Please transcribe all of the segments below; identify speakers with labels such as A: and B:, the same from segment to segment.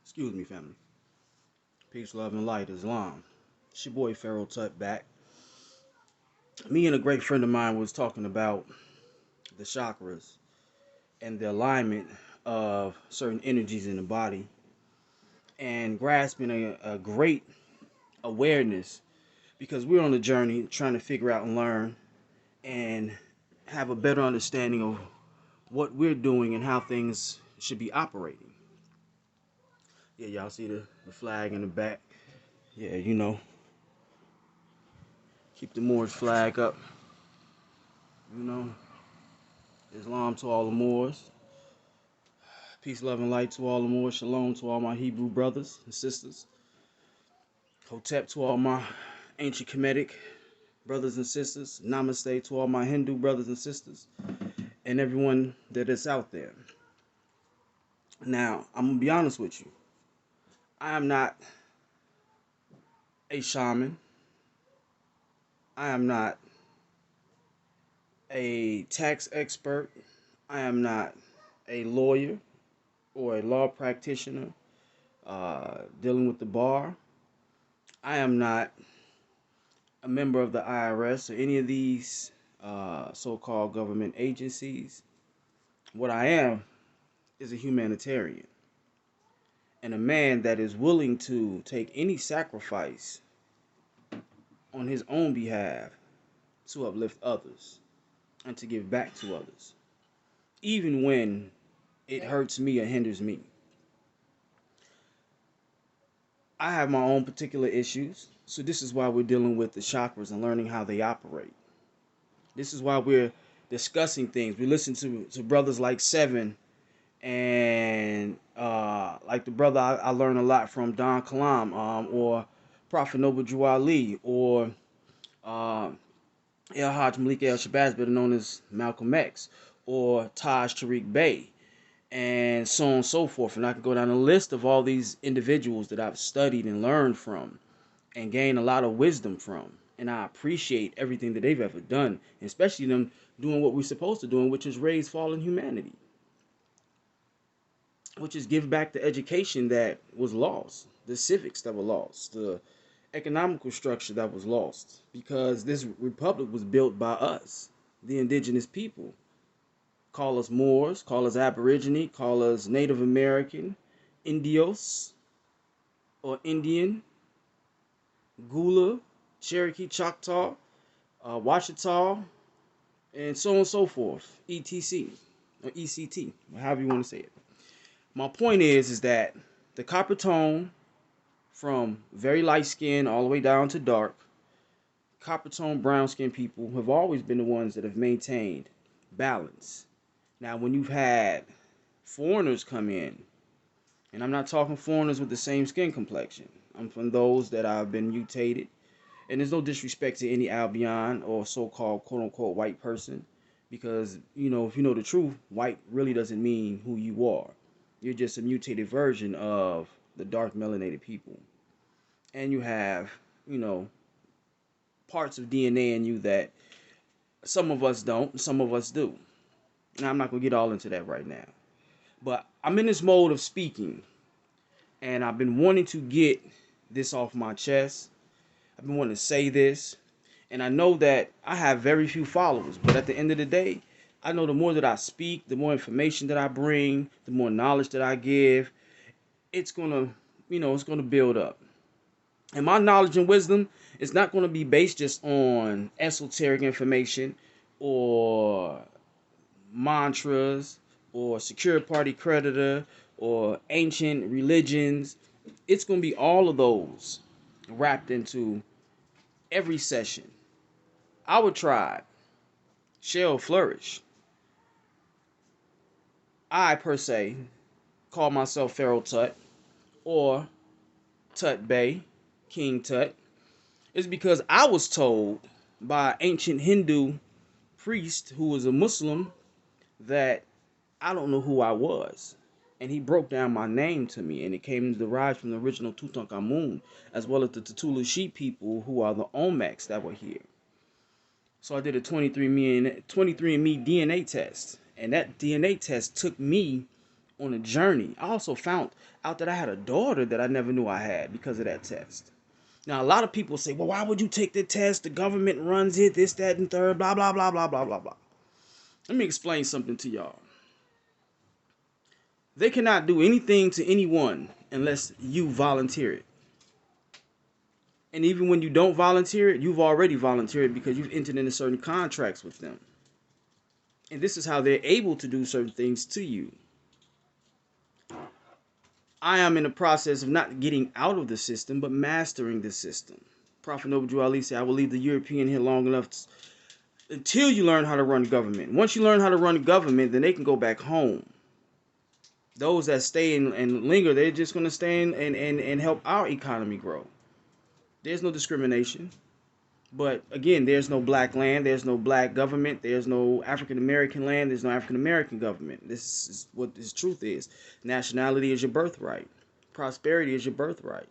A: Excuse me, family. Peace, love, and light, Islam. It's your boy Pharaoh Tut back. Me and a great friend of mine was talking about the chakras and the alignment of certain energies in the body and grasping a great awareness because we're on a journey trying to figure out and learn and have a better understanding of what we're doing and how things should be operating. Yeah, y'all see the flag in the back? Yeah, keep the Moorish flag up, you know. Islam to all the Moors. Peace, love, and light to all the Moors. Shalom to all my Hebrew brothers and sisters. Hotep to all my ancient Kemetic brothers and sisters. Namaste to all my Hindu brothers and sisters. And everyone that is out there. Now, I'm going to be honest with you. I am not a shaman. I am not a tax expert. I am not a lawyer or a law practitioner dealing with the bar. I am not a member of the IRS or any of these so-called government agencies. What I am is a humanitarian and a man that is willing to take any sacrifice on his own behalf to uplift others and to give back to others, even when it hurts me or hinders me. I have my own particular issues, so this is why we're dealing with the chakras and learning how they operate. This is why we're discussing things. We listen to brothers like Seven and like the brother I learned a lot from, Don Kalam, or Prophet Noble Drew Ali, or uh, El Hajj Malik El Shabazz, better known as Malcolm X, or Taj Tariq Bey, and so on and so forth. And I can go down a list of all these individuals that I've studied and learned from and gained a lot of wisdom from. And I appreciate everything that they've ever done, especially them doing what we're supposed to do, which is raise fallen humanity, which is give back the education that was lost, the civics that were lost, the economical structure that was lost, because this republic was built by us, the indigenous people. Call us Moors, call us Aborigine, call us Native American, Indios, or Indian, Gula, Cherokee, Choctaw, Washita, and so on and so forth, ETC, or ECT, however you want to say it. My point is that the copper tone, from very light skin all the way down to dark, copper tone brown skin people have always been the ones that have maintained balance. Now, when you've had foreigners come in, and I'm not talking foreigners with the same skin complexion, I'm from those that have been mutated, and there's no disrespect to any Albion or so-called quote-unquote white person, because, if you know the truth, white really doesn't mean who you are. You're just a mutated version of the dark melanated people. And you have, parts of DNA in you that some of us don't, some of us do. Now, I'm not going to get all into that right now. But I'm in this mode of speaking, and I've been wanting to get this off my chest. I've been wanting to say this, and I know that I have very few followers, but at the end of the day, I know the more that I speak, the more information that I bring, the more knowledge that I give, it's gonna, it's gonna build up. And my knowledge and wisdom is not gonna be based just on esoteric information or mantras or secure party creditor or ancient religions. It's gonna be all of those wrapped into every session. Our tribe shall flourish. I, per se, call myself Pharaoh Tut or Tut Bey, King Tut, is because I was told by an ancient Hindu priest who was a Muslim that I don't know who I was. And he broke down my name to me, and it came derived from the original Tutankhamun, as well as the Tutulu sheep people who are the Olmecs that were here. So I did a 23andMe DNA test, and that DNA test took me on a journey. I also found out that I had a daughter that I never knew I had because of that test. Now, a lot of people say, well, why would you take the test? The government runs it, this, that, and third, blah, blah, blah, blah, blah, blah, blah. Let me explain something to y'all. They cannot do anything to anyone unless you volunteer it. And even when you don't volunteer it, you've already volunteered because you've entered into certain contracts with them. And this is how they're able to do certain things to you. I am in the process of not getting out of the system, but mastering the system. Prophet Noble Drew Ali said, I will leave the European here long enough until you learn how to run government. Once you learn how to run government, then they can go back home. Those that stay and linger, they're just going to stay and help our economy grow. There's no discrimination. But again, there's no black land, there's no black government, there's no African American land, there's no African American government. This is what this truth is. Nationality is your birthright. Prosperity is your birthright.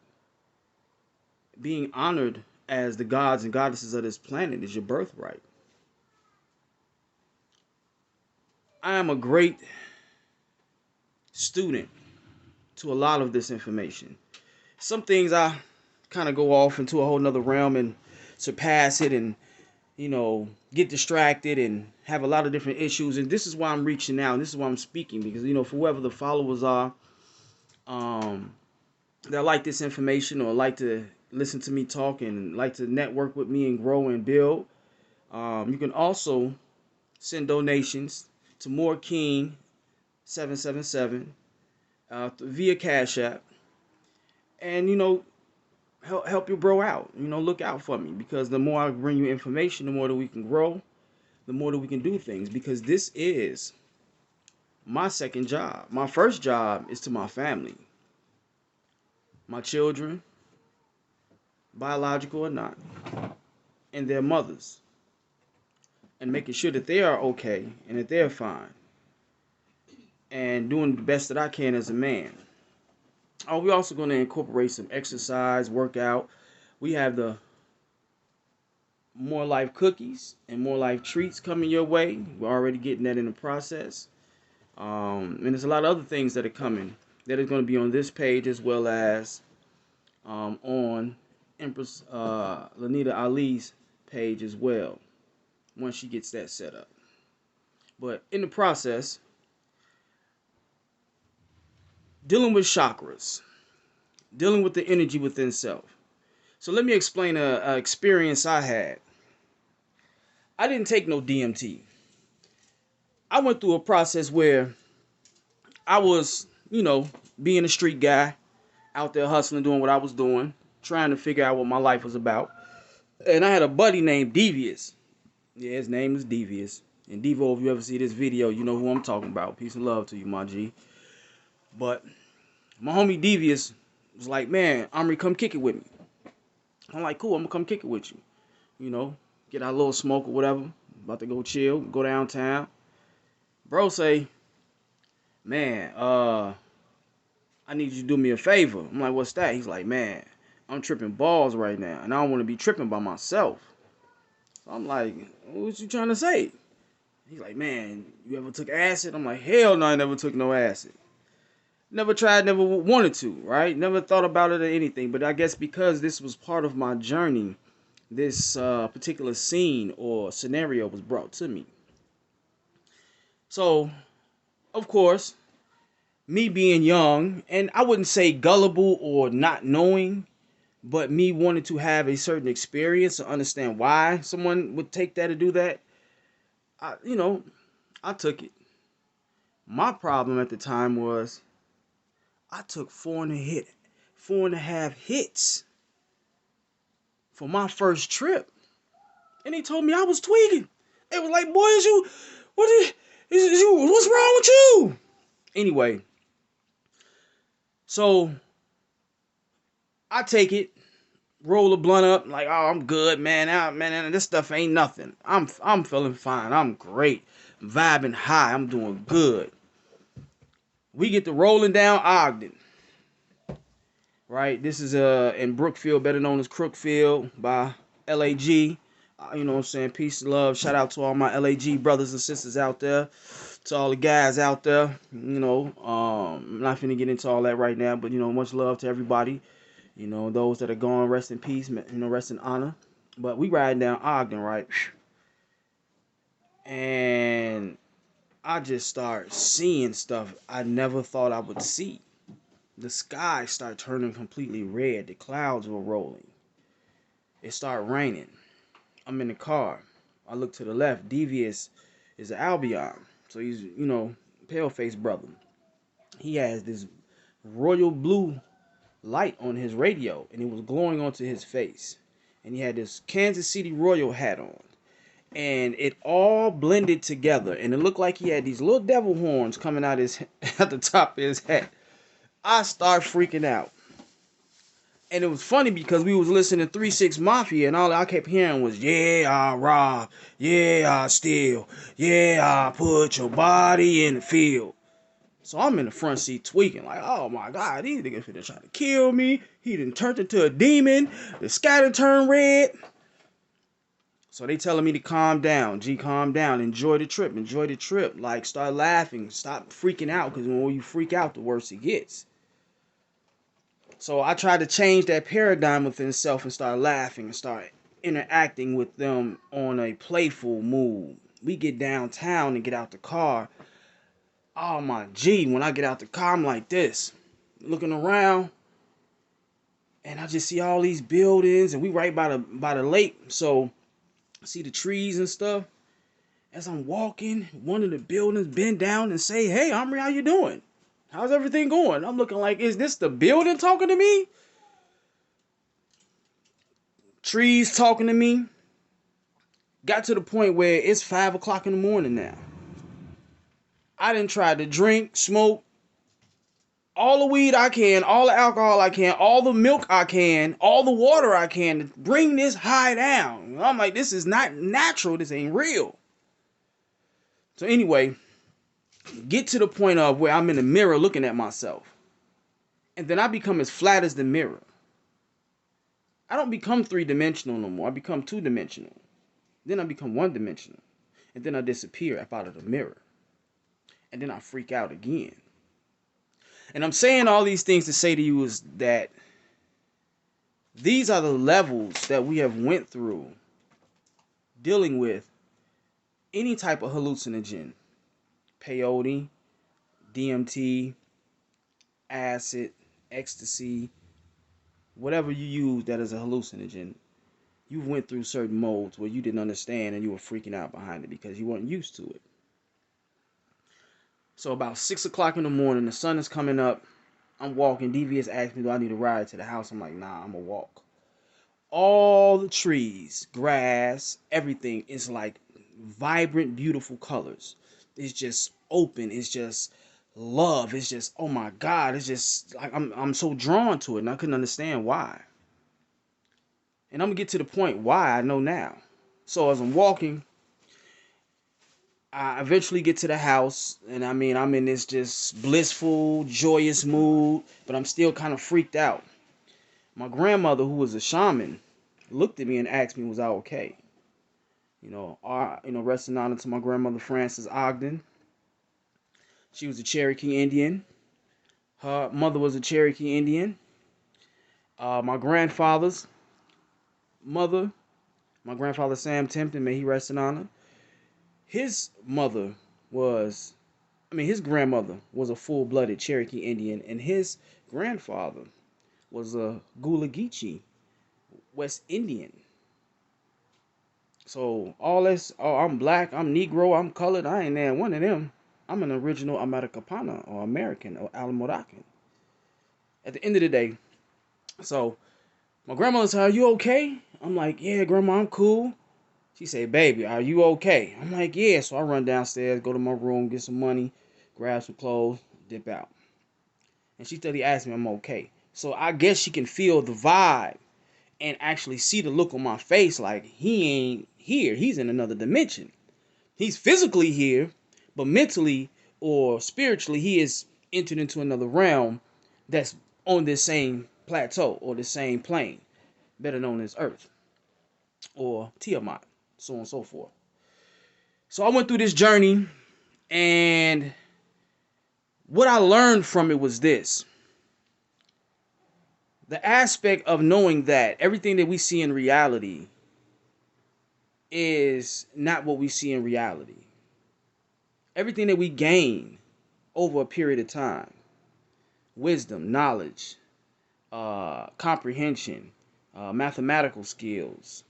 A: Being honored as the gods and goddesses of this planet is your birthright. I am a great student to a lot of this information. Some things I kind of go off into a whole nother realm and surpass it and, get distracted and have a lot of different issues. And this is why I'm reaching out. And this is why I'm speaking, because, for whoever the followers are that like this information or like to listen to me talk and like to network with me and grow and build, you can also send donations to More King 777 via Cash App. And, help your bro out. Look out for me, because the more I bring you information, the more that we can grow, the more that we can do things, because this is my second job. My first job is to my family, my children, biological or not, and their mothers, and making sure that they are okay and that they're fine, and doing the best that I can as a man. Oh, we're also going to incorporate some exercise, workout. We have the More Life cookies and More Life treats coming your way. We're already getting that in the process. And there's a lot of other things that are coming that is going to be on this page, as well as on Empress Lanita Ali's page as well, once she gets that set up. But in the process, dealing with chakras, dealing with the energy within self. So let me explain a experience I had. I didn't take no DMT. I went through a process where I was, being a street guy, out there hustling, doing what I was doing, trying to figure out what my life was about. And I had a buddy named Devious. Yeah, his name is Devious. And Devo, if you ever see this video, you know who I'm talking about. Peace and love to you, my G. But my homie Devious was like, man, Omri, come kick it with me. I'm like, cool, I'm gonna come kick it with you. Get our little smoke or whatever. About to go chill, go downtown. Bro say, man, I need you to do me a favor. I'm like, what's that? He's like, man, I'm tripping balls right now, and I don't want to be tripping by myself. So I'm like, what you trying to say? He's like, man, you ever took acid? I'm like, hell no, I never took no acid. Never tried, never wanted to, right? Never thought about it or anything. But I guess because this was part of my journey, this particular scene or scenario was brought to me. So, of course, me being young, and I wouldn't say gullible or not knowing, but me wanting to have a certain experience to understand why someone would take that to do that, I took it. My problem at the time was I took 4.5 hits for my first trip, and they told me I was tweaking. They was like, "Boy, what's wrong with you?" Anyway, so I take it, roll a blunt up, like, "Oh, I'm good, man. Man, this stuff ain't nothing. I'm feeling fine. I'm great. I'm vibing high. I'm doing good." We get to rolling down Ogden. Right, this is in Brookfield, better known as Crookfield, by LAG. You know what I'm saying? Peace and love. Shout out to all my LAG brothers and sisters out there. To all the guys out there, I'm not finna get into all that right now, but much love to everybody. Those that are gone, rest in peace, rest in honor. But we riding down Ogden, right? And I just start seeing stuff I never thought I would see. The sky started turning completely red. The clouds were rolling. It started raining. I'm in the car. I look to the left. Devious is an Albion. So he's, pale faced brother. He has this royal blue light on his radio and it was glowing onto his face. And he had this Kansas City Royal hat on. And it all blended together. And it looked like he had these little devil horns coming out his at the top of his hat. I start freaking out. And it was funny because we was listening to 3 6 Mafia and all I kept hearing was, yeah, I rob, yeah, I steal, yeah, I put your body in the field. So I'm in the front seat tweaking like, oh my God, these niggas finna try to kill me. He done turned into a demon. The sky done turned red. So they telling me to calm down. G, calm down. Enjoy the trip. Enjoy the trip. Like, start laughing. Stop freaking out. Because when you freak out, the worse it gets. So I tried to change that paradigm within itself and start laughing and start interacting with them on a playful mood. We get downtown and get out the car. Oh my G, when I get out the car, I'm like this. Looking around. And I just see all these buildings. And we right by the lake. So I see the trees and stuff. As I'm walking, one of the buildings bend down and say, hey, Omri, how you doing? How's everything going? I'm looking like, is this the building talking to me? Trees talking to me. Got to the point where it's 5 o'clock in the morning now. I done tried to drink, smoke, all the weed I can, all the alcohol I can, all the milk I can, all the water I can to bring this high down. I'm like, this is not natural. This ain't real. So anyway, get to the point of where I'm in the mirror looking at myself. And then I become as flat as the mirror. I don't become 3-dimensional no more. I become 2-dimensional. Then I become 1-dimensional. And then I disappear up out of the mirror. And then I freak out again. And I'm saying all these things to say to you is that these are the levels that we have went through dealing with any type of hallucinogen. Peyote, DMT, acid, ecstasy, whatever you use that is a hallucinogen. You went through certain modes where you didn't understand and you were freaking out behind it because you weren't used to it. So about 6 o'clock in the morning, the sun is coming up. I'm walking. Devious asked me, do I need a ride to the house? I'm like, nah, I'm going to walk. All the trees, grass, everything is like vibrant, beautiful colors. It's just open. It's just love. It's just, oh my God. It's just like I'm so drawn to it and I couldn't understand why. And I'm going to get to the point why I know now. So as I'm walking, I eventually get to the house, and I mean, I'm in this just blissful, joyous mood, but I'm still kind of freaked out. My grandmother, who was a shaman, looked at me and asked me, was I okay? Rest in honor to my grandmother, Frances Ogden. She was a Cherokee Indian. Her mother was a Cherokee Indian. My grandfather's mother, my grandfather, Sam Tempton, may he rest in honor. His grandmother was a full-blooded Cherokee Indian, and his grandfather was a Gullah Geechee West Indian. So all this, I'm black, I'm Negro, I'm colored, I ain't there one of them. I'm an original Americana or American or Alamoracan. At the end of the day, so my grandmother said, are you okay? I'm like, yeah, grandma, I'm cool. She said, baby, are you okay? I'm like, yeah. So I run downstairs, go to my room, get some money, grab some clothes, dip out. And she steady asked me, I'm okay. So I guess she can feel the vibe and actually see the look on my face like he ain't here. He's in another dimension. He's physically here, but mentally or spiritually, he is entered into another realm that's on this same plateau or the same plane, better known as Earth or Tiamat, so on and so forth. So I went through this journey And what I learned from it was this: the aspect of knowing that everything that we see in reality is not what we see in reality. Everything that we gain over a period of time, wisdom, knowledge, comprehension, mathematical skills,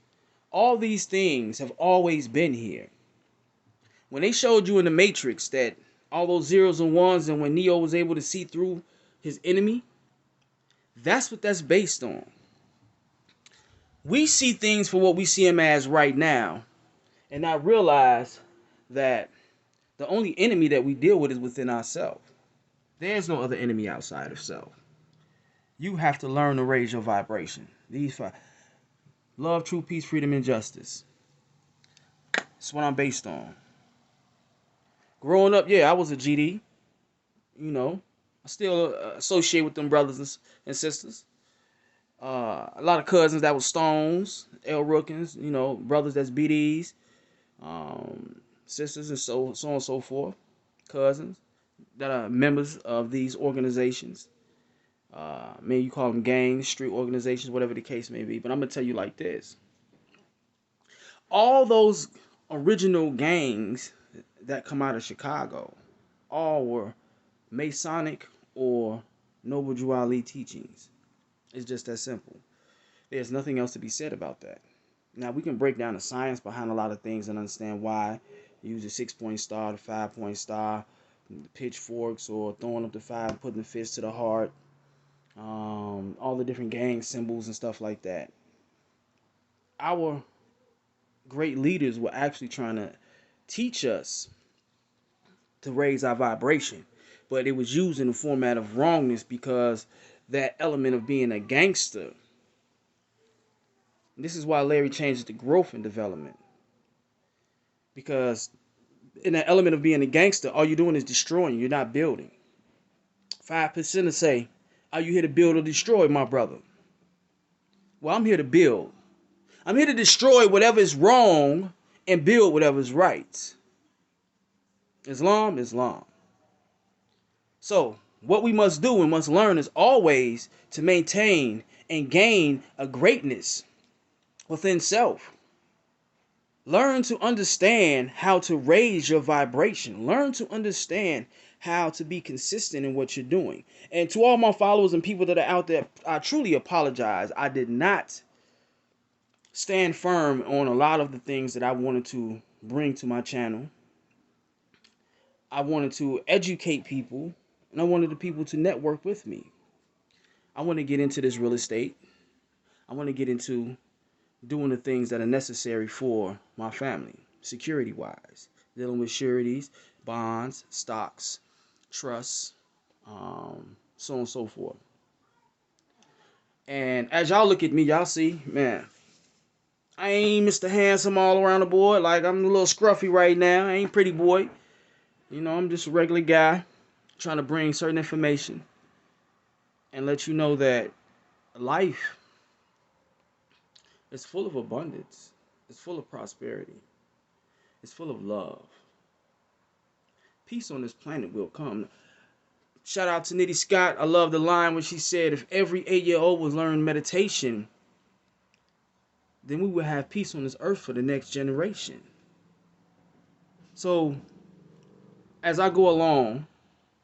A: all these things have always been here. When they showed you in the Matrix that all those zeros and ones, and when Neo was able to see through his enemy, that's what that's based on. We see things for what we see them as right now, and not realize that the only enemy that we deal with is within ourselves. There's no other enemy outside of self. You have to learn to raise your vibration. These five: love, truth, peace, freedom, and justice. That's what I'm based on. Growing up, yeah, I was a GD. You know, I still associate with them brothers and sisters. A lot of cousins that was Stones, L. Rookins, you know, brothers that's BDs, sisters, and so on and so forth. Cousins that are members of these organizations. Maybe you call them gangs, street organizations, whatever the case may be. But I'm gonna tell you like this: all those original gangs that come out of Chicago, all were Masonic or Noble Drew Ali teachings. It's just that simple. There's nothing else to be said about that. Now, we can break down the science behind a lot of things and understand why you use a 6-point star, the 5-point star, the pitchforks, or throwing up the 5, putting the fist to the heart, all the different gang symbols and stuff like that. Our great leaders were actually trying to teach us to raise our vibration, but it was used in the format of wrongness, because that element of being a gangster. This is why Larry changes to growth and development, because in that element of being a gangster, all you're doing is destroying. You're not building. 5% to say, are you here to build or destroy, my brother? Well, I'm here to build. I'm here to destroy whatever is wrong and build whatever is right. Islam, Islam. So, what we must do and must learn is always to maintain and gain a greatness within self. Learn to understand how to raise your vibration. Learn to understand how to be consistent in what you're doing. And to all my followers and people that are out there, I truly apologize. I did not stand firm on a lot of the things that I wanted to bring to my channel. I wanted to educate people, and I wanted the people to network with me. I want to get into this real estate. I want to get into doing the things that are necessary for my family, security wise, dealing with sureties, bonds, stocks, trusts, so on and so forth. And as y'all look at me, y'all see, man, I ain't Mr. Handsome all around the board. Like, I'm a little scruffy right now. I ain't pretty boy. You know, I'm just a regular guy trying to bring certain information and let you know that life is full of abundance. It's full of prosperity. It's full of love. Peace on this planet will come. Shout out to Nitty Scott. I love the line when she said, if every 8-year-old was learning meditation, then we would have peace on this earth for the next generation. So, as I go along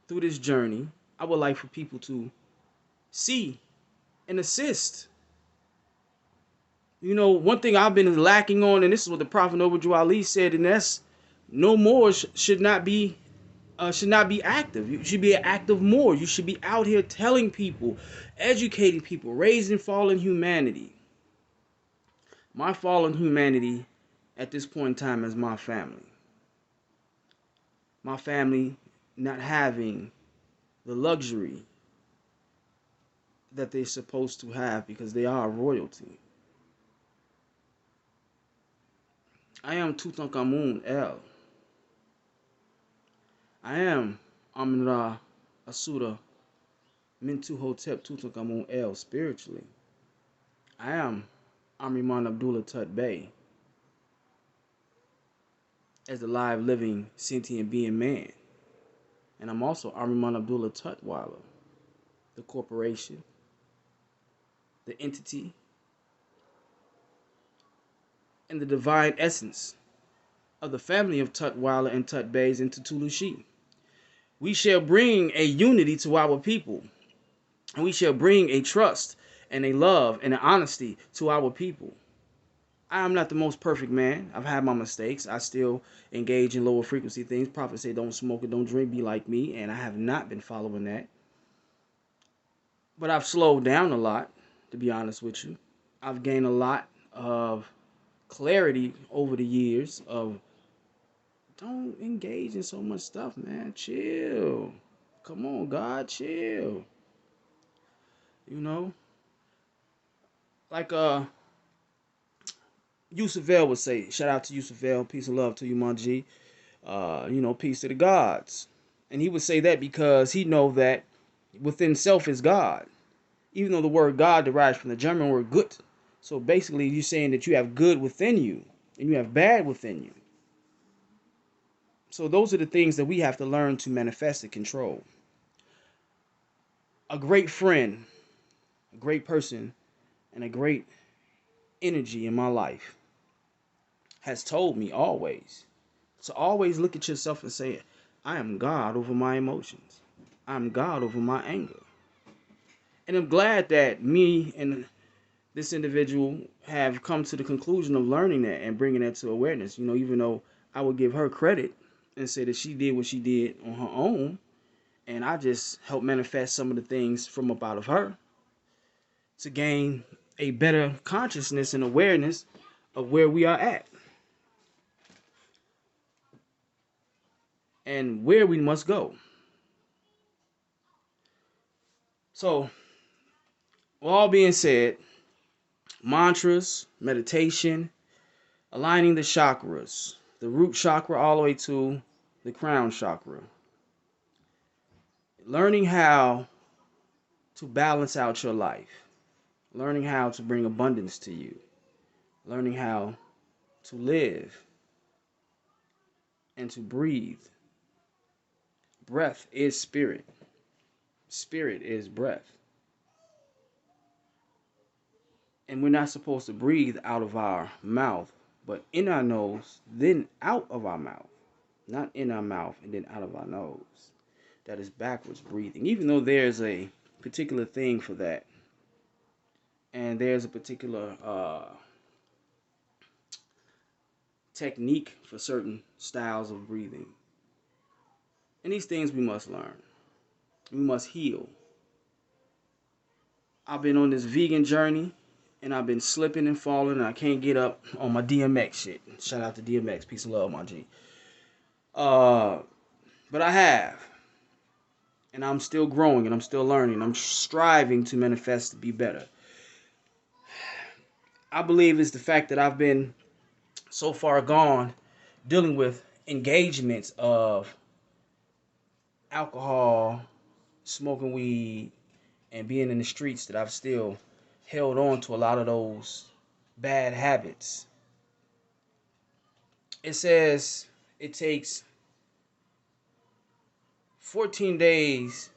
A: through this journey, I would like for people to see and assist. You know, one thing I've been lacking on, and this is what the Prophet Noble Drew Ali said, and that's no more should not be active. You should be active more. You should be out here telling people, educating people, raising fallen humanity. My fallen humanity at this point in time is my family. My family not having the luxury that they're supposed to have because they are royalty. I am Tutankhamun El. I am Amun-Ra Asura Mentuhotep Tutankhamun El spiritually. I am Amriman Abdullah Tut Bey as a live, living, sentient being man. And I'm also Ahriman Abdullah Tutwiler, the corporation, the entity, and the divine essence of the family of Tutwiler and Tutbays into Tulushi. We shall bring a unity to our people, and we shall bring a trust and a love and an honesty to our people. I am not the most perfect man. I've had my mistakes. I still engage in lower frequency things. Prophets say don't smoke or don't drink, be like me, and I have not been following that. But I've slowed down a lot, to be honest with you. I've gained a lot of clarity over the years of don't engage in so much stuff, man. Chill. Come on, God, chill. You know? Like Yusuf El would say, shout out to Yusuf El, peace and love to you, my G. Peace to the gods. And he would say that because he know that within self is God. Even though the word God derives from the German word gut. So basically you're saying that you have good within you and you have bad within you. So those are the things that we have to learn to manifest and control. A great friend, a great person, and a great energy in my life has told me always to always look at yourself and say, I am God over my emotions. I'm God over my anger. And I'm glad that me and this individual have come to the conclusion of learning that and bringing that to awareness. Even though I would give her credit and say that she did what she did on her own, and I just helped manifest some of the things from up out of her to gain a better consciousness and awareness of where we are at and where we must go. So, with all being said, mantras, meditation, aligning the chakras, the root chakra all the way to the crown chakra, learning how to balance out your life, learning how to bring abundance to you, learning how to live and to breathe. Breath is spirit. Spirit is breath. And we're not supposed to breathe out of our mouth, but in our nose, then out of our mouth. Not in our mouth and then out of our nose. That is backwards breathing. Even though there's a particular thing for that. And there's a particular technique for certain styles of breathing. And these things we must learn. We must heal. I've been on this vegan journey and I've been slipping and falling and I can't get up on my DMX shit. Shout out to DMX. Peace and love, my G. But I have. And I'm still growing and I'm still learning. I'm striving to manifest to be better. I believe it's the fact that I've been so far gone dealing with engagements of alcohol, smoking weed, and being in the streets that I've still held on to a lot of those bad habits. It says it takes 14 days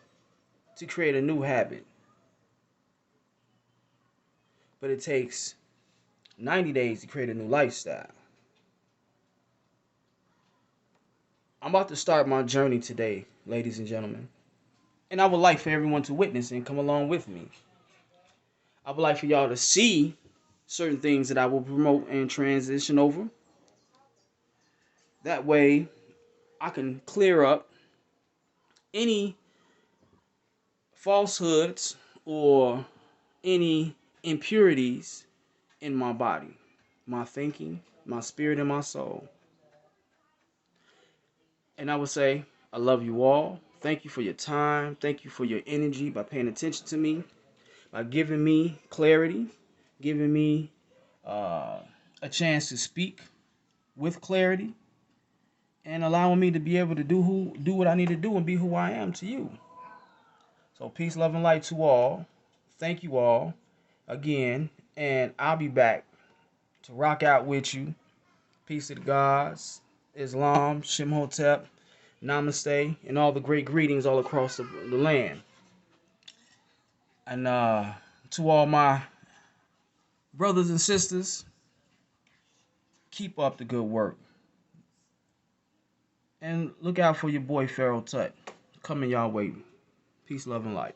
A: to create a new habit, but it takes 90 days to create a new lifestyle. I'm about to start my journey today, ladies and gentlemen. And I would like for everyone to witness and come along with me. I would like for y'all to see certain things that I will promote and transition over. That way, I can clear up any falsehoods or any impurities in my body, my thinking, my spirit, and my soul. And I would say, I love you all. Thank you for your time. Thank you for your energy by paying attention to me, by giving me clarity, giving me a chance to speak with clarity, and allowing me to be able to do what I need to do and be who I am to you. So peace, love, and light to all. Thank you all again, and I'll be back to rock out with you. Peace to the gods, Islam, Shimhotep, Namaste, and all the great greetings all across the land. And to all my brothers and sisters, keep up the good work. And look out for your boy Pharaoh Tut. Coming y'all way. Peace, love, and light.